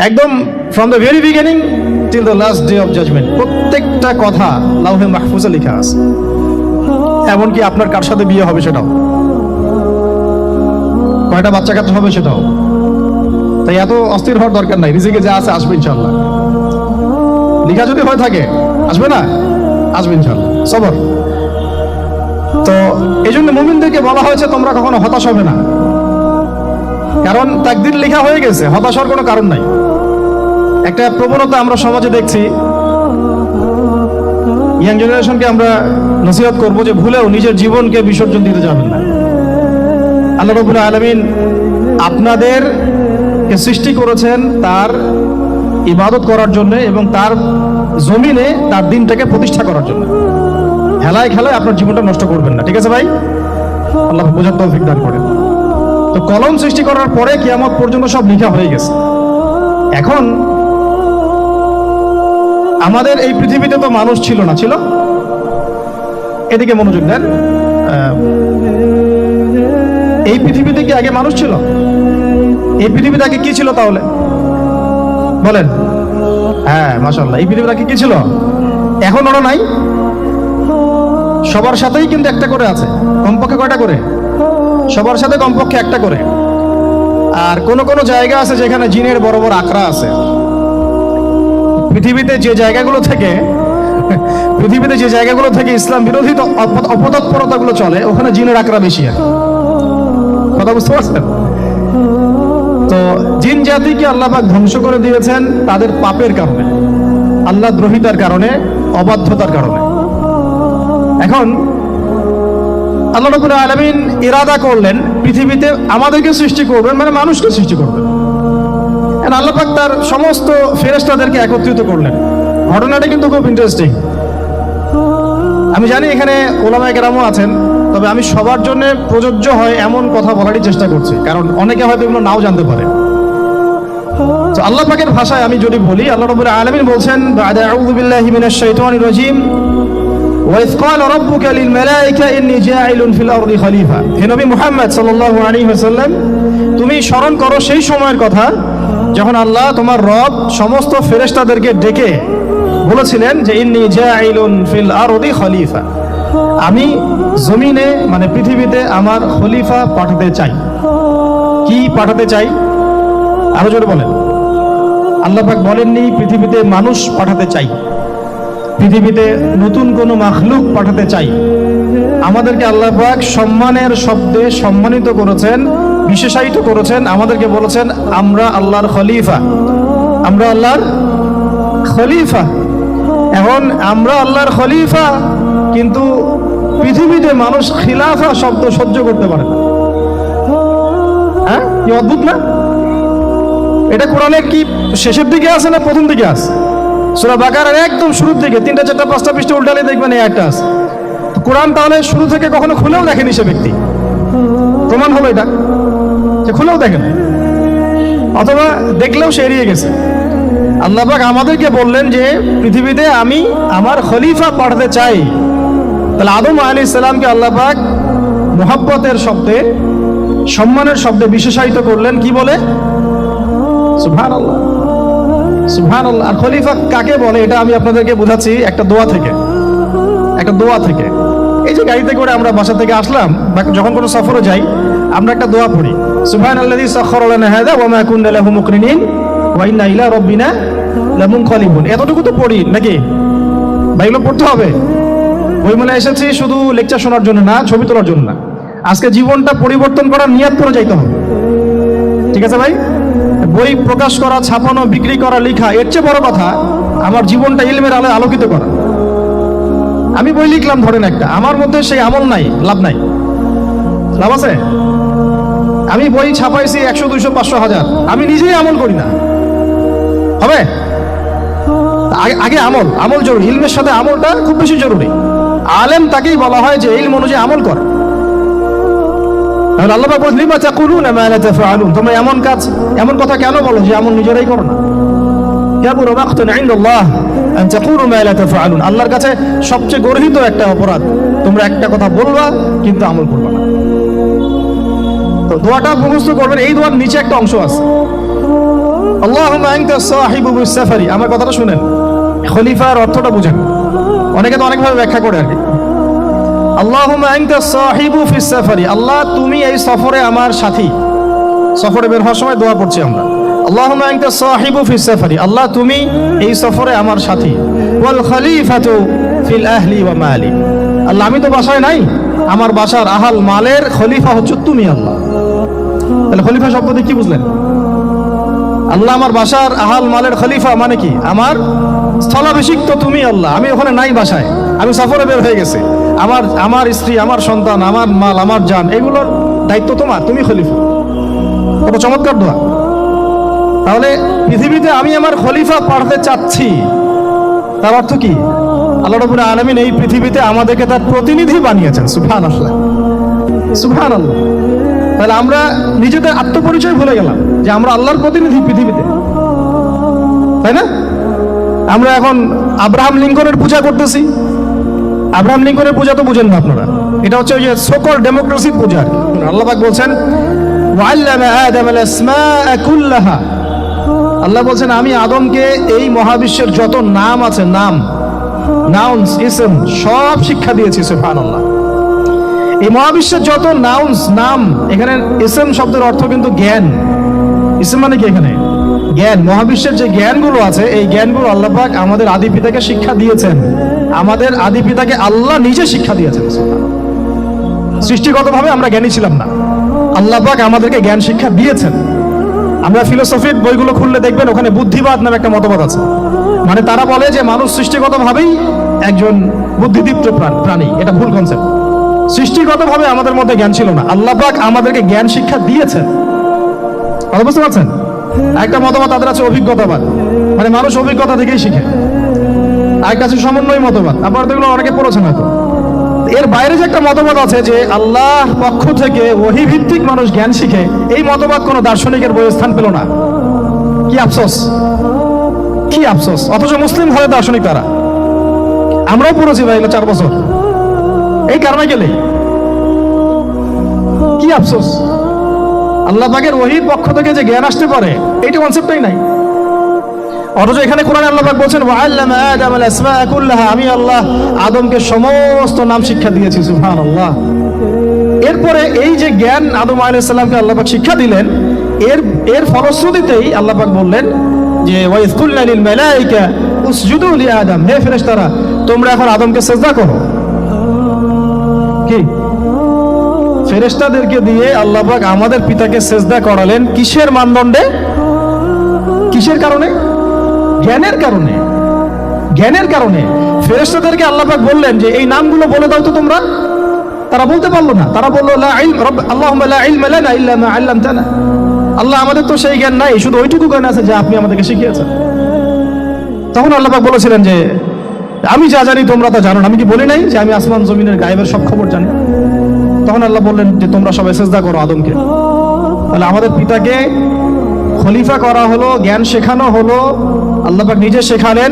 একদম from the very beginning till the last day of judgment প্রত্যেকটা কথা লাউহে মাহফুজে লেখা আছে। এমনকি আপনার কার সাথে বিয়ে হবে সেটাও, কয়টা বাচ্চা কাচ্চা হবে সেটাও। তাই এত অস্থির হওয়ার দরকার নাই, রিজিকে যা আছে আসবে ইনশাআল্লাহ। লেখা যদি হয়ে থাকে আসবে না, আসবে ইনশাআল্লাহ, সবর। তো এই জন্য মুমিনদেরকে বলা হয়েছে তোমরা কখনো হতাশ হবে না, কারণ তাকদীর লেখা হয়ে গেছে, হতাশ হওয়ার কোনো কারণ নাই। একটা প্রবণতা আমরা সমাজে দেখছি, ইয়াং জেনারেশনকে আমরা নসিহত করবো যে ভুলেও নিজের জীবনকে বিসর্জন দিতে যাবেন না। আল্লাহ রাব্বুল আলামিন আপনাদেরকে সৃষ্টি করেছেন তার ইবাদত করার জন্য এবং তার জমিনে তার দিনটাকে প্রতিষ্ঠা করার জন্য। হেলায় খেলায় আপনার জীবনটা নষ্ট করবেন না, ঠিক আছে ভাই? আল্লাহ বোঝার তৌফিক দান করেন। তো কলম সৃষ্টি করার পরে কিয়ামত পর্যন্ত সব লেখা হয়ে গেছে। এখন আমাদের এই পৃথিবীতে তো মানুষ ছিল না, ছিল? এদিকে মনোযোগ দেন। এই পৃথিবীতে কি আগে মানুষ ছিল? এই পৃথিবীতে আগে কি ছিল তাহলে বলেন? হ্যাঁ, মাশাআল্লাহ। এই পৃথিবীতে আগে কি ছিল? এখন ওরা নাই। সবার সাথেই কিন্তু একটা করে আছে, কমপক্ষে কয়টা করে? সবার সাথে কমপক্ষে একটা করে। আর কোন কোন জায়গা আছে যেখানে জিনের বড় বড় আখড়া আছে। পৃথিবীতে যে জায়গাগুলো থেকে ইসলাম বিরোধী অপতৎপরতাগুলো চলে, ওখানে জিনের আখড়া বেশি। আর কথা বুঝতে পারছেন? তো জিন জাতিকে আল্লাহ পাক ধ্বংস করে দিয়েছেন তাদের পাপের কারণে, আল্লাহ দ্রোহিতার কারণে, অবাধ্যতার কারণে। এখন আল্লাহ রাব্বুল আলামিন ইরাদা করলেন পৃথিবীতে আমাদেরকে সৃষ্টি করবেন, মানে মানুষকে সৃষ্টি করবেন। আল্লাহ পাক তার সমস্ত ফেরেশতাদেরকে একত্রিত করলেন। ঘটনাটা কিন্তু খুব ইন্টারেস্টিং। আমি জানি এখানে ওলামায়ে কেরামও আছেন, তবে আমি সবার জন্য প্রযোজ্য হয় এমন কথা বলারই চেষ্টা করছি, কারণ অনেকে হয়তো এগুলো নাও জানতে পারে। তো আল্লাহ পাকের ভাষায় আমি যদি বলি, আল্লাহ রাব্বুল আলামিন বলছেন, বা'দা আউযু বিল্লাহি মিনাশ শাইতানির রাজীম, وَإِذْ قَالَ رَبُّكَ لِلْمَلَائِكَةِ إِنِّي جَاعِلٌ فِي الْأَرْضِ خَلِيفَةً। হে নবী মুহাম্মদ সাল্লাল্লাহু আলাইহি ওয়াসাল্লাম, তুমি স্মরণ করো সেই সময়ের কথা যখন আল্লাহ তোমার রব সমস্ত ফেরেশতাদেরকে ডেকে বলেছিলেন যে ইন্নী জাইলুন ফিল আরদি খলিফা, আমি জমিনে মানে পৃথিবীতে আমার খলিফা পাঠাতে চাই। কি পাঠাতে চাই? আরো জোরে বলেন। আল্লাহ পাক বলেননি পৃথিবীতে মানুষ পাঠাতে চাই, পৃথিবীতে নতুন কোনো মাখলুক পাঠাতে চাই। আমাদেরকে আল্লাহ পাক সম্মানের শব্দে সম্মানিত করেছেন, বিশেষায়িত করেছেন। আমাদেরকে বলেছেন আমরা আল্লাহর খলিফা, আমরা আল্লাহর খলিফা। এখন আমরা আল্লাহর খলিফা, কিন্তু পৃথিবীতে মানুষ খিলাফা শব্দ সহ্য করতে পারে না। হ্যাঁ, কি অদ্ভুত না? এটা কোরআনের কি শেষের দিকে আছে না প্রথম দিকে আছে? সূরা বাকারার একদম শুরুর দিকে 3টা 4টা 5টা পৃষ্ঠা উল্টালে দেখবেন এই একটা আছে। কোরআন তাহলে শুরু থেকে কখনো খুলেও দেখেনি সে ব্যক্তি, প্রমাণ হলো এটা যে খুলেও দেখেন, অথবা দেখলেও সে এড়িয়ে গেছে। আল্লাহ পাক আমাদেরকে বললেন যে পৃথিবীতে আমি আমার খলিফা পাঠাতে চাই। তাহলে আদম আলাইহিস সালামকে আল্লাহ পাক মুহাব্বতের শব্দে, সম্মানের শব্দে বিশেষায়িত করলেন, কি বলে? সুবহানাল্লাহ, সুবহানাল্লাহ। আর খলিফা কাকে বলে এটা আমি আপনাদেরকে বোঝাচ্ছি একটা দোয়া থেকে। এই যে গাড়িতে করে আমরা বাসা থেকে আসলাম বা যখন কোনো সফরে যাই, আমরা একটা দোয়া পড়ি, সুবহানাল্লাযী সাখখারা লানা হাযা ওয়া মা কুননা লাহু মুকরিনিন ওয়া ইন্না ইলা রাব্বিনা লামুনকালিবুন। এতটুকু তো পড়ি নাকি ভাই? এগুলো পড়তে হবে। ওই মনে এসেছি শুধু লেকচার শোনার জন্য না, ছবি তোলার জন্য না। আজকে জীবনটা পরিবর্তন করার নিয়ত করে যাইতে হবে, ঠিক আছে ভাই? বই প্রকাশ করা, ছাপানো, বিক্রি করা, লেখা, এর চেয়ে বড় কথা আমার জীবনটা ইলমের আলোয় আলোকিত করা। আমি বই লিখলাম ধরেন একটা, আমার মধ্যে সেই আমল নাই, লাভ নাই। লাভ আছে? আমি বই ছাপাইছি 100, 200, 500, 1000, আমি নিজেই আমল করি না, হবে? আগে আমল জরুরি। ইলমের সাথে আমলটা খুব বেশি জরুরি। আলেম তাকেই বলা হয় যে ইলম অনুযায়ী আমল কর। তাহলে আল্লাহ পাক বলেন লিমা তাকুলুনা মা লা তাফআলুন, তোমরা এমন কথা কেন বলো যে আমল নিজেরাই করো না? কাবুরা মাকতান ইনদাল্লাহ আন তাকুলু মা লা তাফআলুন, আল্লাহর কাছে সবচেয়ে গর্হিত একটা অপরাধ তোমরা একটা কথা বলবা কিন্তু আমল করবা না। তো দোয়াটা মুখস্থ করবেন। এই দোয়ার নিচে একটা অংশ আছে, আল্লাহুম্মা আনতা সাহিবু ফিস সাফারি, আমার কথাটা শুনেন, খলিফার অর্থটা বুঝেন। অনেকে তো অনেকভাবে ব্যাখ্যা করে আর কি। আল্লাহুম্মা আনতা সাহিবু ফিস সাফারি, আল্লাহ তুমি এই সফরে আমার সাথী। সফরে বের হওয়ার সময় দোয়া করছি আমরা, আল্লাহুম্মা আনতা সাহিবু ফিস সাফারি, আল্লাহ তুমি এই সফরে আমার সাথী। ওয়াল খলিফাতু ফিল আহলি ওয়া মালি, আল্লাহ আমি তো বাসায় নাই, আমার বাসার আহাল মালের খলিফা হচ্ছে তুমি আল্লাহ। তাহলে খলিফা শব্দ দিয়ে কি বুঝলেন? আল্লাহ আমার বাসার আহাল মালের খলিফা মানে কি? আমার স্থলাভিষিক্ত তুমি আল্লাহ, আমি ওখানে নাই বাসায়, আমি সফরে বের হয়ে গেছি, আমার স্ত্রী, আমার সন্তান, আমার মাল, আমার জান, এগুলোর দায়িত্ব তোমার, তুমি খলিফা। কত চমৎকার দোয়া। তাহলে পৃথিবীতে আমি আমার খলিফা পাঠাতে চাচ্ছি, তার অর্থ কি? আল্লাহ রাব্বুল আলামিন এই পৃথিবীতে আমাদেরকে তার প্রতিনিধি বানিয়েছেন। সুবহানাল্লাহ, সুবহানাল্লাহ। তাহলে আমরা নিজেদের আত্মপরিচয় ভুলে গেলাম যে আমরা আল্লাহর প্রতিনিধি পৃথিবীতে, তাই না? আমরা এখন আব্রাহাম লিঙ্কনের পূজা করতেছি। আব্রাহাম লিঙ্কনের পূজা তো বুঝেন না আপনারা, এটা হচ্ছে ওই যে সকল ডেমোক্রেসির পূজা। আল্লাহ পাক বলছেন ওয়াল্লামা আদামাল আসমাআ কুল্লাহা, আল্লাহ বলছেন আমি আদমকে এই মহাবিশ্বের যত নাম আছে, নাউন্স, ইসম সব শিক্ষা দিয়েছি। সুবহানাল্লাহ। এই মহাবিশ্বের যত নাম, এখানে ইসম শব্দের অর্থ কিন্তু জ্ঞান। ইসম মানে কি? এখানে জ্ঞান। মহাবিশ্বের যে জ্ঞানগুলো আছে, এই জ্ঞানগুলো আল্লাহ পাক আমাদের আদি পিতাকে শিক্ষা দিয়েছেন। আমাদের আদি পিতাকে আল্লাহ নিজে শিক্ষা দিয়েছেন। সৃষ্টিগতভাবে আমরা জ্ঞানী ছিলাম না, আল্লাহ পাক আমাদেরকে জ্ঞান শিক্ষা দিয়েছেন। আমরা ফিলোসফির বইগুলো খুললে দেখবেন ওখানে বুদ্ধিবাদ নামে একটা মতবাদ আছে। মানে তারা বলে যে মানুষ সৃষ্টিগতভাবেই একজন বুদ্ধিদীপ্ত প্রাণী। এটা ভুল কনসেপ্ট। সৃষ্টিগতভাবে আমাদের মধ্যে জ্ঞান ছিল না, আল্লাহ পাক আমাদেরকে জ্ঞান শিক্ষা দিয়েছেন। কথা বুঝতে পারছেন? একটা মতবাদ তাদের আছে অভিজ্ঞতাবাদ, মানে মানুষ অভিজ্ঞতা থেকেই শিখে। আরেকটা আছে সমন্বয় মতবাদ, আপনারা তো এগুলো অনেকে পড়েছেন হয়তো। এর বাইরে যে একটা মতবাদ আছে যে আল্লাহ পক্ষ থেকে ওহী ভিত্তিক মানুষ জ্ঞান শিখে, এই মতবাদ কোনো দার্শনিকের বইয়ে স্থান পেল না। কি আফসোস, কি আফসোস। অথচ মুসলিম হয় দার্শনিক তারা। আমরাও পড়েছি ভাই 4 বছর এই কারণে গেলে। কি আফসোস, আল্লাহ পাকের ওহীর পক্ষ থেকে যে জ্ঞান আসতে পারে এইটা কনসেপ্টই নাই। অথচ এখানে কোরআনে আল্লাহ পাক বলছেন ওয়াল্লামা আদামাল আসমাআ কুল্লাহা, আমি আল্লাহ আদমকে সমস্ত নাম শিক্ষা দিয়েছি। সুবহানাল্লাহ। এরপরে এই যে জ্ঞান আদম আলাইহিস সালামকে আল্লাহ পাক শিক্ষা দিলেন, এর ফলশ্রুতিতেই আল্লাহ পাক বললেন যে ওয়াইয কুলনা লিল মালায়েকা উসজুদু লি আদম, হে ফেরেশতারা তোমরা এখন আদমকে সিজদা করো। কি ফেরেশতাদেরকে দিয়ে আল্লাহ পাক আমাদের পিতাকে সিজদা করালেন কিসের মানদণ্ডে? কিসের কারণে? জ্ঞানের কারণে। জ্ঞানের কারণে ফেরেশতাদেরকে আল্লাহ পাক বললেন যে এই নামগুলো বলে দাও তো তোমরা। তারা বলতে পারলো না, তারা বললো লা ইলম আল্লাহুম্মা লা ইলমা লানা ইল্লা মা আল্লামতানা, আল্লাহ আমাদের তো সেই জ্ঞান নাই, শুধু ওইটুকু জ্ঞান আছে যা আপনি আমাদেরকে শিখিয়েছেন। তখন আল্লাহ পাক বলেছিলেন যে আমি যা জানি তোমরা তা জানো না, আমি কি বলি নাই যে আমি আসমান জমিনের গায়েবের সব খবর জানি? তখন আল্লাহ বললেন যে তোমরা সবাই সিজদা করো আদমকে। তাহলে আমাদের পিতাকে খলিফা করা হলো, জ্ঞান শেখানো হলো, আল্লাহ পাক নিজে শেখালেন,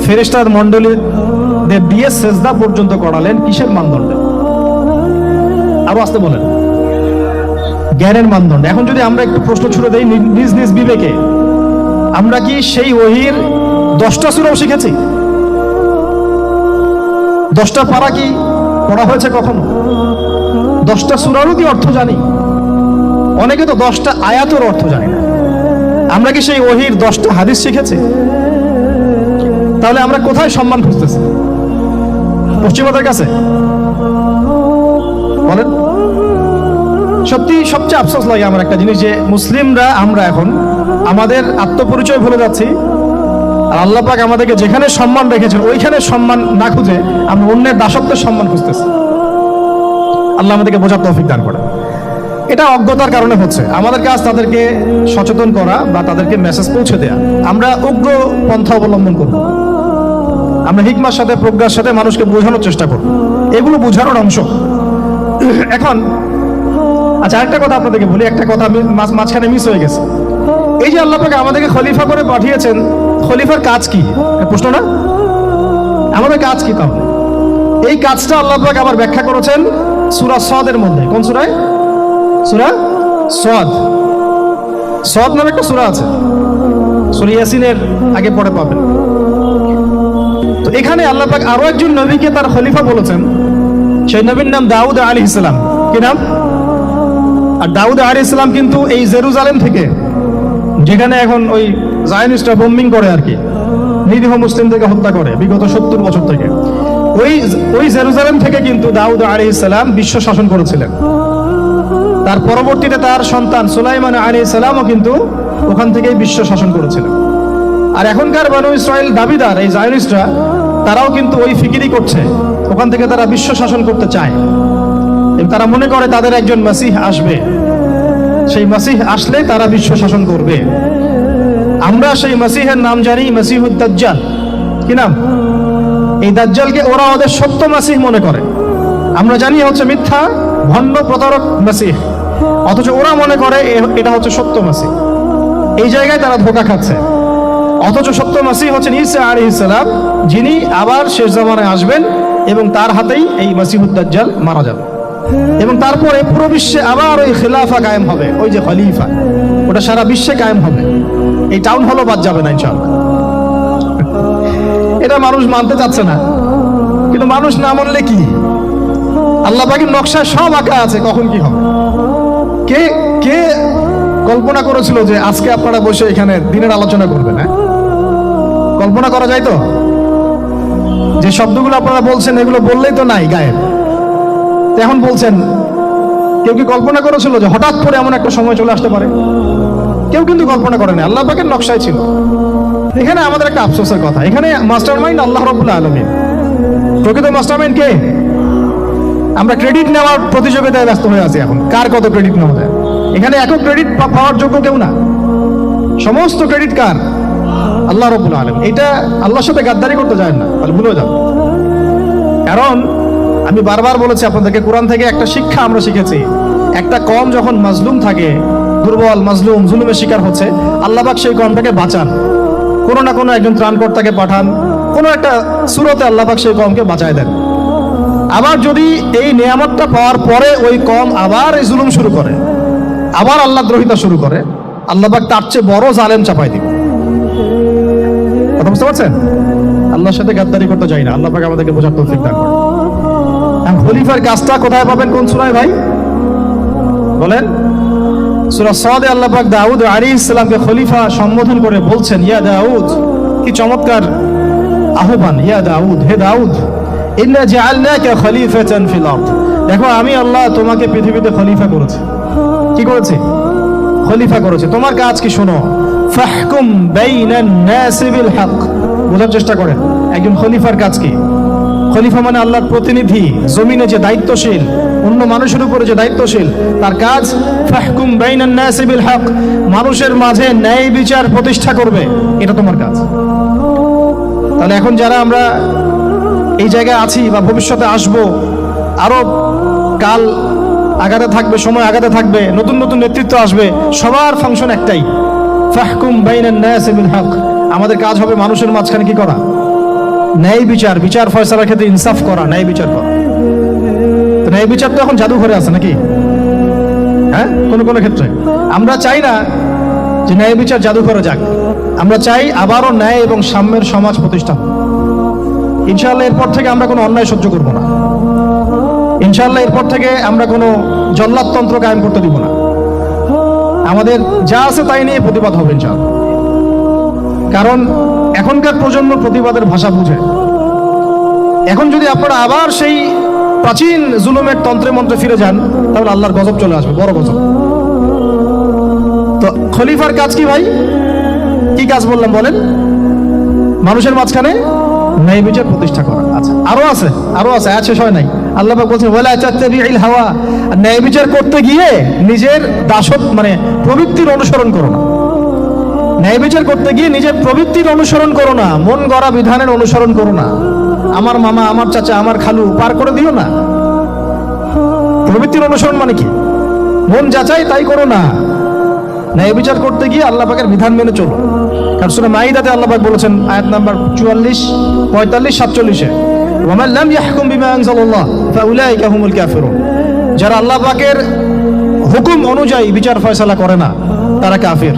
ফেরেশতার মণ্ডলীদের দিয়ে সিজদা পর্যন্ত করালেন। কিসের মানদণ্ডে? আরো আসতে বলেন, জ্ঞানের মানদণ্ড। এখন যদি আমরা একটু প্রশ্ন ছুড়ে দেই নিজ নিজ বিবেকে, আমরা কি সেই ওহীর 10টা সূরাও শিখেছি? 10টা পারা কি পড়া হয়েছে কখনো? 10টা সূরারও কি অর্থ জানি? অনেকে তো 10টা আয়াতের অর্থ জানি না। আমরা কি সেই ওহীর 10টা হাদিস শিখেছি? তাহলে আমরা কোথায় সম্মান খুঁজতেছি? পশ্চিমাদের কাছে? বলেন। সত্যি সবচেয়ে আফসোস লাগে আমার একটা জিনিস, যে মুসলিমরা আমরা এখন আমাদের আত্মপরিচয় ভুলে যাচ্ছি, আর আল্লাহ পাক আমাদেরকে যেখানে সম্মান রেখেছেন ওইখানে সম্মান না খুঁজে আমরা অন্যের দাসত্বের সম্মান খুঁজতেছি। আল্লাহ আমাদেরকে বোঝার তৌফিক দান করে। এটা অজ্ঞতার কারণে হচ্ছে। আমাদের কাজ তাদেরকে সচেতন করা বা তাদেরকে মেসেজ পৌঁছে দেয়া। আমরা উগ্র পন্থা অবলম্বন করব, আমরা হিকমার সাথে প্রজ্ঞার সাথে মানুষকে বোঝানোর চেষ্টা করব, এগুলো বোঝানোর অংশ। এখন আচ্ছা আরেকটা কথা আপনাদেরকে বলি, একটা কথা আমি মাঝখানে মিস হয়ে গেছে। এই যে আল্লাহ পাক আমাদেরকে খলিফা করে পাঠিয়েছেন, খলিফার কাজ কি? প্রশ্ন না? আমাদের কাজ কি তাহলে? এই কাজটা আল্লাহ পাক আবার ব্যাখ্যা করেছেন সূরা সাদের মধ্যে। কোন সূরায়? সূরা সাদ। সাদ নামে একটা সূরা আছে। সূরা ইয়াসিনের আগে পরে পাবেন। তো এখানে আল্লাহ পাক আরো একজন নবীকে তার খলিফা বলেছেন, সেই নবীর নাম দাউদ আলাইহিস সালাম। কি নাম? আর দাউদ আলাইহিস সালাম কিন্তু এই জেরুজালেম থেকে, যেখানে এখন ওই জায়নিস্টরা বোম্বিং করে আর কি, নিরীহ মুসলিমদেরকে হত্যা করে বিগত 70 বছর থেকে, ওই জেরুজালেম থেকে কিন্তু দাউদ আলাইহিস সালাম বিশ্ব শাসন করেছিলেন। তার পরবর্তীতে তার সন্তান সুলাইমান আলাইহিস সালামও কিন্তু ওখান থেকেই বিশ্ব শাসন করেছিলেন। আর এখনকার বনু ইসরাইল দাবিদার এই জায়নিস্টরা, তারাও কিন্তু ওই ফিকিরি করছে, ওখান থেকে তারা বিশ্ব শাসন করতে চায় এবং তারা মনে করে তাদের একজন মাসিহ আসবে, সেই মাসিহ আসলে তারা বিশ্ব শাসন করবে। আমরা সেই মাসিহের নাম জানি মাসিহুদ দাজ্জাল। কি নাম? এই দাজ্জালকে ওরা ওদের সত্য মাসিহ মনে করে, আমরা জানি হচ্ছে মিথ্যা ভণ্ড প্রতারক মাসিহ, অথচ ওরা মনে করে এটা হচ্ছে সত্য মাসিহ। এই জায়গায় তারা ধোঁকা খাচ্ছে। অথচ সত্য মাসিহ হচ্ছেন ঈসা আলাইহিস সালাম, যিনি আবার শেষ জামানায় আসবেন এবং তার হাতেই এই মাসিহুদ দাজ্জাল মারা যাবে এবং তারপরে পুরো বিশ্বে আবার ওই খিলাফা কায়েম হবে, ওই যে খলিফা, ওটা সারা বিশ্বে কায়েম হবে। এই টাউন হলও বাদ যাবে না ইনশাআল্লাহ। এটা মানুষ মানতে চাচ্ছে না, কিন্তু মানুষ না মানলে কি, আল্লাহ পাকের নকশায় সব আঁকা আছে কখন কি হবে। কে কে কল্পনা করেছিল যে আজকে আপনারা বসে এখানে দিনের আলোচনা করবেন? হ্যাঁ, কল্পনা করা যায় তো? যে শব্দগুলো আপনারা বলছেন এগুলো বললেই তো নাই, গায়েব। এখন বলছেন, কেউ কি কল্পনা করেছিল যে হঠাৎ করে এমন একটা সময় চলে আসতে পারে? কেউ কিন্তু কল্পনা করেনি, আল্লাহ পাকের নকশায় ছিল। এখানে আমাদের একটা আফসোসের কথা, এখানে মাস্টারমাইন্ড আল্লাহ রাব্বুল আলামিন। প্রকৃত মাস্টারমাইন্ড কে? আমরা ক্রেডিট নেওয়ার প্রতিযোগিতায় ব্যস্ত হয়ে আছি এখন, কার কত ক্রেডিট নেওয়া যায়। এখানে একক ক্রেডিট পাওয়ার যোগ্য কেউ না, সমস্ত ক্রেডিট কার? আল্লাহ রাব্বুল আলামিন। এটা আল্লাহর সাথে গাদ্দারি করতে যায় না, তাহলে ভুলে যাও। কারণ আমি বারবার বলেছি আপনাদেরকে, কোরআন থেকে একটা শিক্ষা আমরা শিখেছি, একটা কওম যখন মাজলুম থাকে, দুর্বল মাজলুম জুলুমের শিকার হচ্ছে, আল্লাহ পাক সেই কওমটাকে বাঁচান, কোনো না কোনো একজন ত্রাণকর্তাকে পাঠান, কোনো একটা সূরতে আল্লাহ পাক সেই কওমকে বাঁচায় দেন। আবার যদি এই নিয়ামতটা পাওয়ার পরে ওই কওম আবার এই জুলুম শুরু করে, আবার আল্লাহ দ্রোহিতা শুরু করে, আল্লাহ পাক তার চেয়ে বড় জালেম চাপাই দিবে। কথা বুঝতে পারছেন? আল্লাহর সাথে গাদ্দারি করতে যাই না, আল্লাহ পাক আমাদেরকে বোঝার তৌফিক দান করেন। খলিফার কাজটা কোথায় পাবেন? কোন সূরায় ভাই বলেন? সূরা সাদে আল্লাহ পাক দাউদ আলাইহিস সালামকে খলিফা সম্বোধন করে বলছেন, ইয়া দাউদ, কি চমৎকার আহ্বান, ইয়া দাউদ, হে দাউদ, ইন্না জাআলনাকা খলিফাতান ফিল আরদ। দেখো আমি আল্লাহ তোমাকে পৃথিবীতে খলিফা করেছি। কি করেছি? খলিফা করেছি। তোমার কাজ কি শোনো, ফাহকুম বাইনান নাসি বিল হক। বোঝার চেষ্টা করেন একজন খলিফার কাজ কি। খলিফা মানে আল্লাহর প্রতিনিধি, জমিনে যে দায়িত্বশীল, অন্য মানুষের উপরে যে দায়িত্বশীল, তার কাজ ফাহকুম বাইনান নাসি বিল হক, মানুষের মাঝে ন্যায় বিচার প্রতিষ্ঠা করবে, এটা তোমার কাজ। তাহলে এখন যারা আমরা এই জায়গায় আছি বা ভবিষ্যতে আসব, আরো কাল আগাতে থাকবে, সময় আগাতে থাকবে, নতুন নতুন নেতৃত্ব আসবে, সবার ফাংশন একটাই, ফাহকুম বাইনান নাসি বিল হক। আমাদের কাজ হবে মানুষের মাঝখানে কি করা? ন্যায় বিচার, বিচার ফয়সালার ক্ষেত্রে ইনসাফ করা, ন্যায় বিচার করা। ন্যায় বিচার তো এখন জাদুঘরে আছে নাকি? হ্যাঁ, কোন কোন ক্ষেত্রে আমরা চাই না যে ন্যায় বিচার জাদুঘরে যাক, আমরা চাই আবারও ন্যায় এবং সাম্যের সমাজ প্রতিষ্ঠা। ইনশাআল্লাহ এরপর থেকে আমরা কোনো অন্যায় সহ্য করব না। ইনশাআল্লাহ এরপর থেকে আমরা কোনো জল্লাদতন্ত্র কায়েম করতে দিব না। আমাদের যা আছে তাই নিয়ে প্রতিবাদ হবে ইনশাআল্লাহ। কারণ এখনকার প্রজন্ম প্রতিবাদের ভাষা বুঝে। এখন যদি আপনারা আবার সেই প্রাচীন জুলুমের তন্ত্রে মন্ত্রে ফিরে যান, তাহলে আল্লাহর গজব চলে আসবে, বড় গজব। তো খলিফার কাজ কি ভাই? কি কাজ বললাম বলেন? মানুষের মাঝখানে ন্যায় বিচার প্রতিষ্ঠা করা। আচ্ছা, আরো আছে, আরো আছে, আয়াত শেষ হয় নাই। আল্লাহ পাক বলছেন, ওয়ালা তাত্তাবিউল হাওয়া। ন্যায় বিচার করতে গিয়ে নিজের দাসত্ব মানে প্রবৃত্তির অনুসরণ করো না। ন্যায় বিচার করতে গিয়ে নিজের প্রবৃত্তির অনুসরণ করো না, মন গড়া বিধানের অনুসরণ করো না। আমার মামা, আমার চাচা, আমার খালু পার করে দিও না। প্রবৃত্তির অনুসরণ মানে কি? মন যাচাই তাই করো না। ন্যায় বিচার করতে গিয়ে আল্লাহ পাকের বিধান মেনে চলো। কারণ সূরা মাইদাতে আল্লাহ পাক বলেছেন, আয়াত নাম্বার 44, 45, 47-এ, ওয়া মান লাম ইয়াহকুম বিমা আনজালাল্লাহ ফাউলাইকা হুমুল কাফিরুন। যারা আল্লাহ পাকের হুকুম অনুযায়ী বিচার ফয়সালা করে না, তারা কাফির।